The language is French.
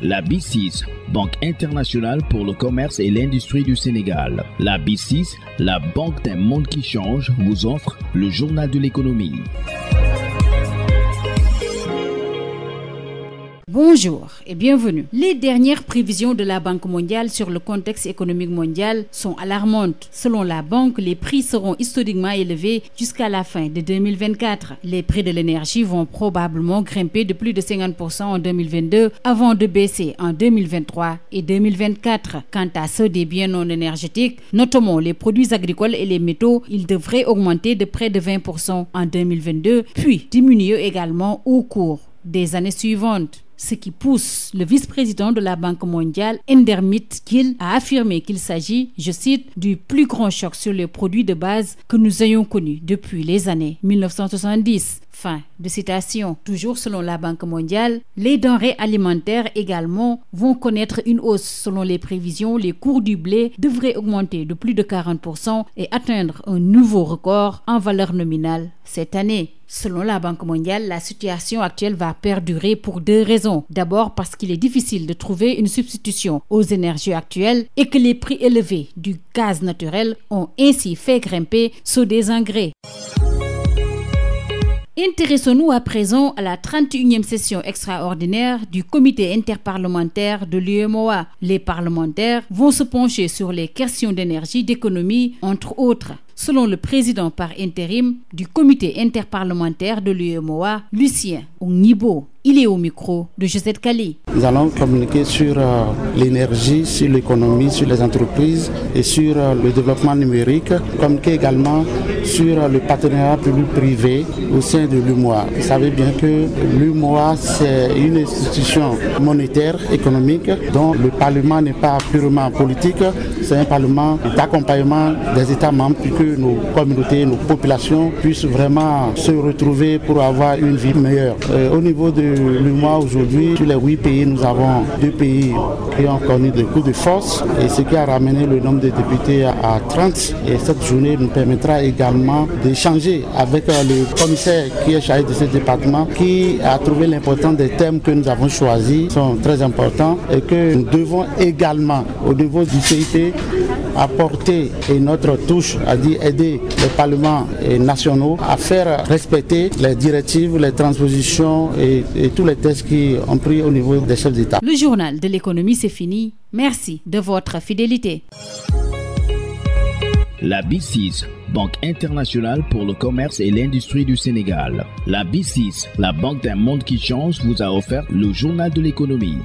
La B6, Banque internationale pour le commerce et l'industrie du Sénégal. La B6, la banque d'un monde qui change, vous offre le journal de l'économie. Bonjour et bienvenue. Les dernières prévisions de la Banque mondiale sur le contexte économique mondial sont alarmantes. Selon la banque, les prix seront historiquement élevés jusqu'à la fin de 2024. Les prix de l'énergie vont probablement grimper de plus de 50% en 2022 avant de baisser en 2023 et 2024. Quant à ceux des biens non énergétiques, notamment les produits agricoles et les métaux, ils devraient augmenter de près de 20% en 2022, puis diminuer également au cours des années suivantes. Ce qui pousse le vice-président de la Banque mondiale, Ndermit Gill, à affirmer qu'il s'agit, je cite, du plus grand choc sur les produits de base que nous ayons connu depuis les années 1970. Fin de citation. Toujours selon la Banque mondiale, les denrées alimentaires également vont connaître une hausse. Selon les prévisions, les cours du blé devraient augmenter de plus de 40% et atteindre un nouveau record en valeur nominale cette année. Selon la Banque mondiale, la situation actuelle va perdurer pour deux raisons. D'abord parce qu'il est difficile de trouver une substitution aux énergies actuelles et que les prix élevés du gaz naturel ont ainsi fait grimper ceux des engrais. Intéressons-nous à présent à la 31e session extraordinaire du comité interparlementaire de l'UEMOA. Les parlementaires vont se pencher sur les questions d'énergie, d'économie, entre autres. Selon le président par intérim du comité interparlementaire de l'UEMOA, Lucien Ongnibo, il est au micro de Josette Kali. Nous allons communiquer sur l'énergie, sur l'économie, sur les entreprises et sur le développement numérique, communiquer également sur le partenariat public-privé au sein de l'UEMOA. Vous savez bien que l'UEMOA, c'est une institution monétaire, économique, dont le Parlement n'est pas purement politique, c'est un Parlement d'accompagnement des États membres pour que nos communautés, nos populations puissent vraiment se retrouver pour avoir une vie meilleure. Au niveau de l'UEMOA aujourd'hui, sur les 8 pays, nous avons 2 pays qui ont connu des coups de force et ce qui a ramené le nombre de députés à 30. Et cette journée nous permettra également d'échanger avec le commissaire qui est chargé de ce département, qui a trouvé l'importance des thèmes que nous avons choisis, sont très importants et que nous devons également, au niveau du CIP, apporter notre touche, à dire aider les parlements nationaux à faire respecter les directives, les transpositions et tous les tests qui ont pris au niveau des chefs d'État. Le journal de l'économie, c'est fini. Merci de votre fidélité. La B6, Banque internationale pour le commerce et l'industrie du Sénégal. La B6, la banque d'un monde qui change, vous a offert le journal de l'économie.